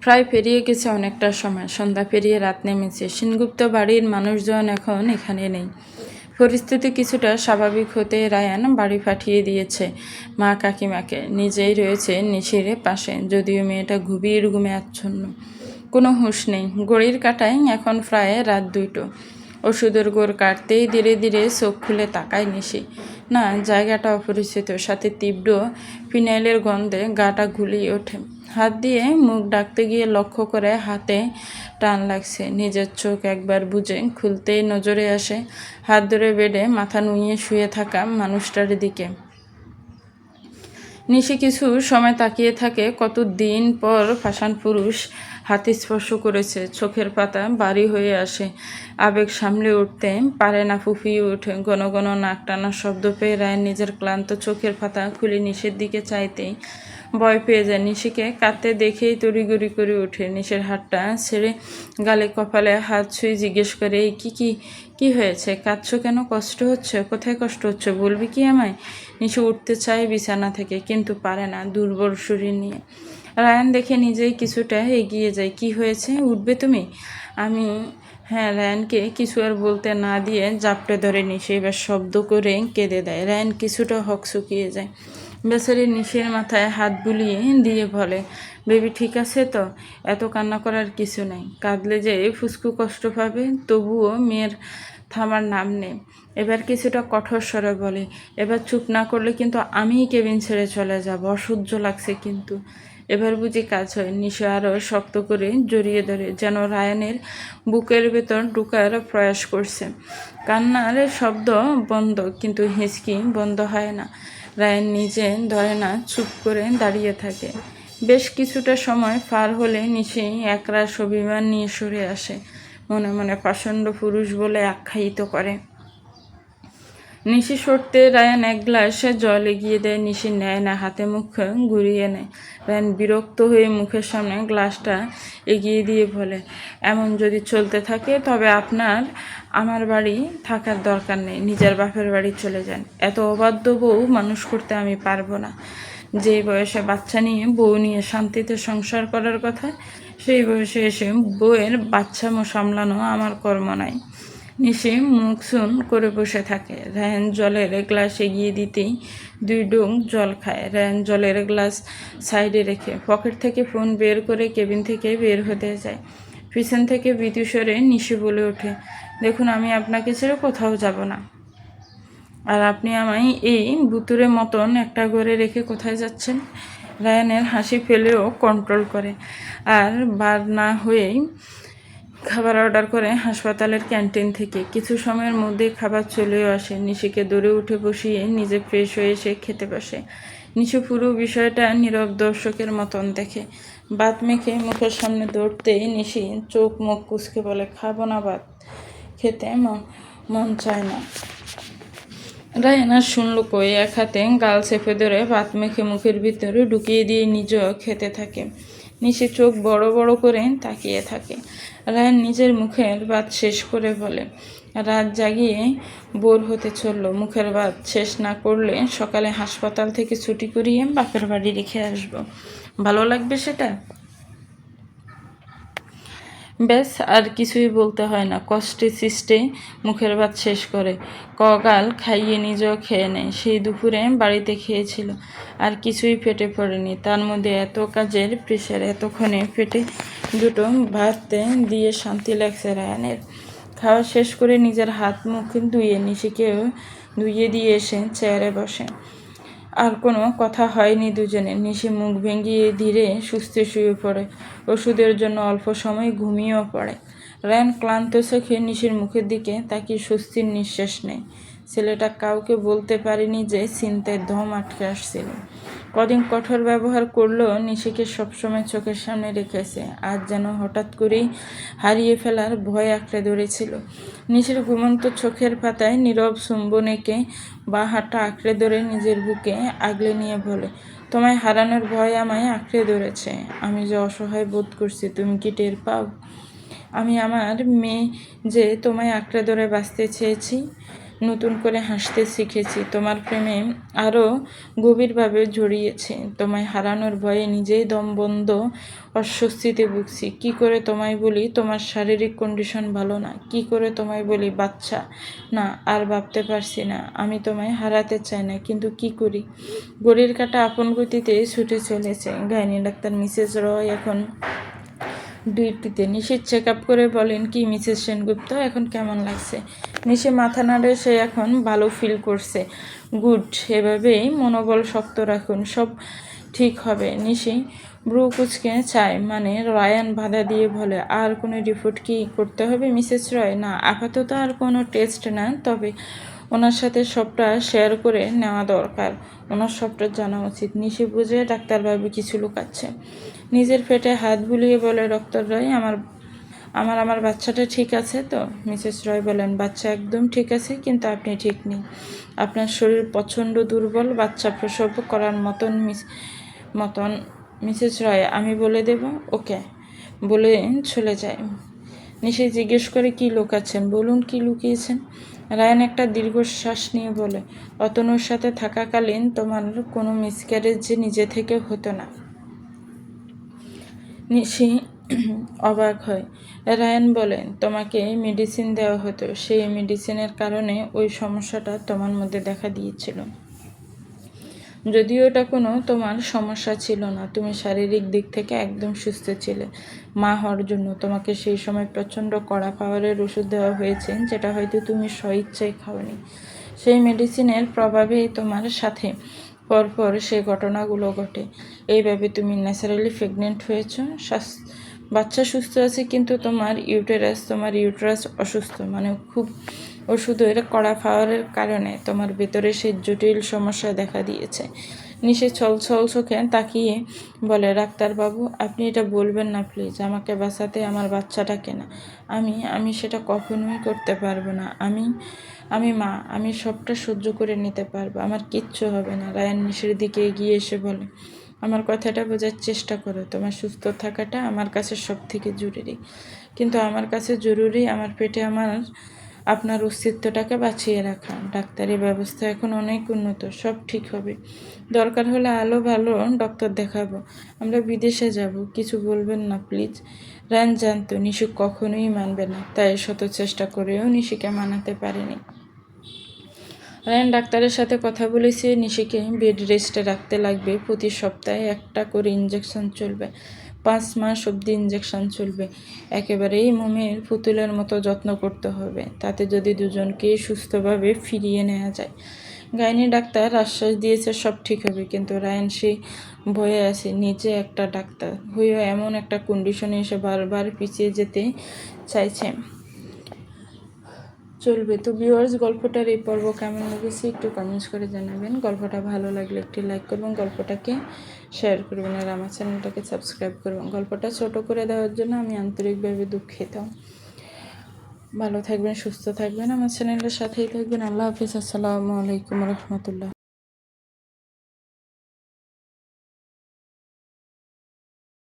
প্রায় পেরিয়ে গেছে অনেকটা সময়, সন্ধ্যা পেরিয়ে রাত নেমেছে। সেনগুপ্ত বাড়ির মানুষজন এখন এখানে নেই। পরিস্থিতি কিছুটা স্বাভাবিক হতে রায়ান বাড়ি পাঠিয়ে দিয়েছে মা কাকিমাকে। নিজেই রয়েছে নিশির পাশে, যদিও মেয়েটা গভীর ঘুমে আচ্ছন্ন, কোনো হুঁশ নেই। ঘড়ির কাঁটায় এখন প্রায় রাত 2টো। ওষুধের গোড় কাটতেই ধীরে ধীরে চোখ খুলে তাকায় নিশি। না, জায়গাটা অপরিচিত, সাথে তীব্র ফিনাইলের গন্ধে গাটা গুলিয়ে ওঠে। হাত দিয়ে মুখ ডাকতে গিয়ে লক্ষ্য করে হাতে টান লাগছে। নিজের চোখ একবার বুঝে খুলতেই নজরে আসে হাত ধরে বেডে মাথা নুইয়ে শুয়ে থাকা মানুষটার দিকে। নিশি কিছু সময় তাকিয়ে থাকে। কতদিন পর পাষাণ পুরুষ হাতে স্পর্শ করেছে। চোখের পাতা ভারী হয়ে আসে, আবেগ সামলে উঠতে পারে না, ফুফিয়ে ওঠে। ঘন ঘন নাক টানা শব্দ পেয়ে রায় নিজের ক্লান্ত চোখের পাতা খুলে নিশির দিকে চাইতেই ভয় পেয়ে যায়। নিশিকে কাঁদতে দেখেই তড়িঘড়ি করে ওঠে। নিশির হাতটা ছেড়ে গালে কপালে হাত ছুঁয়ে জিজ্ঞেস করে, এই কি হয়েছে? কাঁদছো কেন? কষ্ট হচ্ছে? কোথায় কষ্ট হচ্ছে বলবি কি আমায়? নিশি উঠতে চায় বিছানা থেকে, কিন্তু পারে না দুর্বল শরীর নিয়ে। রায়ান দেখে নিজেই কিছুটা এগিয়ে যায়। কি হয়েছে? উঠবে তুমি? আমি হ্যাঁ। রায়ানকে কিছু আর বলতে না দিয়ে জাপটে ধরে নিশি এবার শব্দ করে কেঁদে দেয়। রায়ান কিছুটা হকচকিয়ে যায়। বেচারি নিশির মাথায় হাত বুলিয়ে দিয়ে বলে, বেবি ঠিক আছে তো? এত কান্না করার কিছু নেই। কাঁদলে যে ফুসকু কষ্ট পাবে। তবুও মেয়ের থামার নাম নেই। এবার কিছুটা কঠোর স্বরে বলে, এবার চুপ না করলে কিন্তু আমিই কেবিন ছেড়ে চলে যাব। অসহ্য লাগছে কিন্তু। এবার বুঝি কাজ হয়। নিশা আরও শক্ত করে জড়িয়ে ধরে, যেন রায়ানের বুকের ভেতর ঢুকার প্রয়াস করছে। কান্নার শব্দ বন্ধ, কিন্তু হিঁচকি বন্ধ হয় না। রায়ান নিজে ধরে না, চুপ করে দাঁড়িয়ে থাকে। বেশ কিছুটা সময় পার হলে নিশি একরাশ অভিমান নিয়ে সরে আসে। মনে মনে পাষণ্ড পুরুষ বলে আখ্যায়িত করে। নিশি সরতে রায়ান এক গ্লাসে জল এগিয়ে দেয়। নিশি নেয় না, হাতে মুখ ঘুরিয়ে নেয়। রায়ান বিরক্ত হয়ে মুখের সামনে গ্লাসটা এগিয়ে দিয়ে বলে, এমন যদি চলতে থাকে তবে আপনার আমার বাড়ি থাকার দরকার নেই। নিজের বাপের বাড়ি চলে যান। এত অবাধ্য বউ মানুষ করতে আমি পারবো না। যেই বয়সে বাচ্চা নিয়ে বউ নিয়ে শান্তিতে সংসার করার কথা, সেই বয়সে এসে বউয়ের বাচ্চা সামলানো আমার কর্ম নাই। নিশি মুখ সুন করে বসে থাকে। রায়ান জলের গ্লাস এগিয়ে দিতেই 2 ডুং জল খায়। রায়ান জলের গ্লাস সাইডে রেখে পকেট থেকে ফোন বের করে কেবিন থেকে বের হতে যায়। পিছন থেকে বিদ্যুস্বরে নিশি বলে ওঠে, দেখুন, আমি আপনাকে ছেড়ে কোথাও যাব না। আর আপনি আমায় এই ভুতুরে মতন একটা ঘরে রেখে কোথায় যাচ্ছেন? রায়ানের হাসি ফেলেও কন্ট্রোল করে, আর বার না হয়েই খাবার অর্ডার করে হাসপাতালের ক্যান্টিন থেকে। কিছু সময়ের মধ্যে খাবার চলেও আসে। নিশিকে দৌড়ে উঠে বসিয়ে নিজে ফ্রেশ হয়ে এসে খেতে বসে। নিশি পুরো বিষয়টা নীরব দর্শকের মতন দেখে। ভাত মেখে মুখের সামনে দৌড়তেই নিশি চোখ মুখ কুঁচকে বলে, খাবো না ভাত, খেতে মন চায় না। রায়ান আর শুনল কই, এক হাতে গাল চেপে ধরে ভাত মেখে মুখের ভিতরে ঢুকিয়ে দিয়ে নিজেও খেতে থাকে। নিশি চোখ বড় বড় করে তাকিয়ে থাকে। রায়ান নিজের মুখের ভাত শেষ করে বলে, রাত জাগিয়ে বোর হতে চললো। মুখের ভাত শেষ না করলে সকালে হাসপাতাল থেকে ছুটি করিয়ে বাপের বাড়ি রেখে আসবো। ভালো লাগবে সেটা? ব্যাস, আর কিছুই বলতে হয় না। কষ্টে সৃষ্টে মুখের ভাত শেষ করে কগাল খাইয়ে নিজেও খেয়ে নেয়। সেই দুপুরে বাড়িতে খেয়েছিল, আর কিছুই পেটে পড়েনি। তার মধ্যে এত কাজের প্রেশার, এতক্ষণে পেটে 2টো ভাত দিয়ে শান্তি লাগছে রায়ানের। খাওয়া শেষ করে নিজের হাত মুখ ধুয়ে নিশিকেও ধুইয়ে দিয়ে এসে চেয়ারে বসে। আর কোনো কথা হয়নি দুজনের। নিশি মুখ ভেঙিয়ে ধীরে সুস্থে শুয়ে পড়ে। ওষুধের জন্য অল্প সময় ঘুমিয়েও পড়ে। রায়ান ক্লান্ত চোখে নিশির মুখের দিকে তাকিয়ে স্বস্তির নিঃশ্বাস নেয়। ছেলেটা কাউকে বলতে পারেনি যে চিন্তায় দম আটকে আসছিল। কদিন কঠোর ব্যবহার করলেও নিশিকে সবসময় চোখের সামনে রেখেছে। আজ যেন হঠাৎ করেই হারিয়ে ফেলার ভয় আঁকড়ে ধরেছিল। নিশির ঘুমন্ত চোখের পাতায় নীরব চুম্বন এঁকে বাঁ হাতটা আঁকড়ে ধরে নিজের বুকে আগলে নিয়ে বলে, তোমায় হারানোর ভয় আমায় আঁকড়ে ধরেছে। আমি যে অসহায় বোধ করছি তুমি কি টের পাও? আমি আমার মেয়ে যে তোমায় আঁকড়ে ধরে বাঁচতে চেয়েছি। নতুন করে হাসতে শিখেছি, তোমার প্রেমে আরও গভীরভাবে জড়িয়েছি। তোমায় হারানোর ভয়ে নিজেই দম বন্ধ, অস্বস্তিতে ভুগছি। কি করে তোমায় বলি তোমার শারীরিক কন্ডিশন ভালো না? কি করে তোমায় বলি বাচ্চা না? আর ভাবতে পারছি না। আমি তোমায় হারাতে চাই না, কিন্তু কি করি? ঘড়ির কাঁটা আপন গতিতে ছুটে চলেছে। গাইনি ডাক্তার মিসেস রয় এখন ডিউটিতে। নিশি চেক আপ করে বলেন, কি মিসেস সেনগুপ্ত, এখন কেমন লাগছে? নিশি মাথা নাড়ে, সে এখন ভালো ফিল করছে। গুড, এভাবেই মনোবল শক্ত রাখুন, সব ঠিক হবে। নিশি ব্রু কুচকে চায়, মানে রায়ান বাধা দিয়ে বলে, আর কোনো রিপোর্ট কি করতে হবে মিসেস রয়? না, আপাতত আর কোনো টেস্ট না, তবে ওনার সাথে সবটা শেয়ার করে নেওয়া দরকার। ওনার সবটা জানা উচিত। নিশি বুঝে ডাক্তারবাবু কিছু লুকাচ্ছে। নিজের পেটে হাত বুলিয়ে বলে, ডক্টর রয়, আমার বাচ্চাটা ঠিক আছে তো? মিসেস রয় বলেন, বাচ্চা একদম ঠিক আছে, কিন্তু আপনি ঠিক নেই। আপনার শরীর প্রচণ্ড দুর্বল, বাচ্চা প্রসব করার মতন। মিসেস রয়, আমি বলে দেব। ওকে বলে চলে যায়। নিশি জিজ্ঞেস করে, কি লুকাচ্ছেন? বলুন, কি লুকিয়েছেন? রায়ান একটা দীর্ঘশ্বাস নিয়ে বলে, অতনুর সাথে থাকাকালীন তোমার কোনো মিসক্যারেজ যে নিজে থেকে হতো না। নিশি অবাক হয়। রায়ান বলেন, তোমাকে মেডিসিন দেওয়া হতো, সেই মেডিসিনের কারণে ওই সমস্যাটা তোমার মধ্যে দেখা দিয়েছিল। যদিও এটা কোনো তোমার সমস্যা ছিল না, তুমি শারীরিক দিক থেকে একদম সুস্থ ছিলে। মা হওয়ার জন্য তোমাকে সেই সময় প্রচণ্ড কড়া পাওয়ারের ওষুধ দেওয়া হয়েছে, যেটা হয়তো তুমি স্বইচ্ছায় খাওনি। সেই মেডিসিনের প্রভাবেই তোমার সাথে পরপর সেই ঘটনাগুলো ঘটে। এইভাবে তুমি ন্যাচারালি প্রেগনেন্ট হয়েছ। বাচ্চা সুস্থ আছে, কিন্তু তোমার ইউটেরাস অসুস্থ, মানে খুব ওষুধের কড়া পাওয়ারের কারণে তোমার ভেতরে সেই জটিল সমস্যা দেখা দিয়েছে। নিশে ছলছল চোখে তাকিয়ে বলে, ডাক্তারবাবু, আপনি এটা বলবেন না প্লিজ। আমাকে বাঁচাতে আমার বাচ্চাটাকে না। আমি সেটা কখনোই করতে পারবো না। আমি মা, আমি সবটা সহ্য করে নিতে পারবো, আমার কিচ্ছু হবে না। রায়ান নিশির দিকে এগিয়ে এসে বলে, আমার কথাটা বোঝার চেষ্টা করো। তোমার সুস্থ থাকাটা আমার কাছে সব থেকে জরুরি, কিন্তু আমার কাছে জরুরি আমার পেটে আপনার অস্তিত্বটাকে বাঁচিয়ে রাখা। ডাক্তারি ব্যবস্থা এখন অনেক উন্নত, সব ঠিক হবে। দরকার হলে ভালো ডক্টর দেখাবো। আমরা বিদেশে যাব। কিছু বলবেন না প্লিজ। রায়ান জানতো নিশি কখনোই মানবে না, তাই শত চেষ্টা করেও নিশিকে মানাতে পারেনি। রায়ান ডাক্তারের সাথে কথা বলেছে, নিশিকে বেড রেস্টে রাখতে লাগবে। প্রতি সপ্তাহে একটা করে ইঞ্জেকশন চলবে, 5 মাস অবধি ইঞ্জেকশন চলবে। একেবারেই মোমের পুতুলের মতো যত্ন করতে হবে, তাতে যদি দুজনকে সুস্থভাবে ফিরিয়ে নেওয়া যায়। গাইনি ডাক্তার আশ্বাস দিয়েছে সব ঠিক হবে, কিন্তু রায়ান সেই ভয়ে আছে। নিজে একটা ডাক্তার হয়েও এমন একটা কন্ডিশনে এসে বারবার পিছিয়ে যেতে চাইছে। চলবে তো ভিউয়ার্স, গল্পটার এই পর্ব কেমন লেগেছে একটু কমেন্টস করে জানাবেন। গল্পটা ভালো লাগলে একটি লাইক করবেন, গল্পটাকে শেয়ার করবেন, আর আমার চ্যানেলটাকে সাবস্ক্রাইব করবেন। গল্পটা ছোট করে দেওয়ার জন্য আমি আন্তরিকভাবে দুঃখিত। ভালো থাকবেন, সুস্থ থাকবেন, আমার চ্যানেলের সাথেই থাকবেন। আল্লাহ হাফিজ। আসসালামু আলাইকুম রহমতুল্লাহ।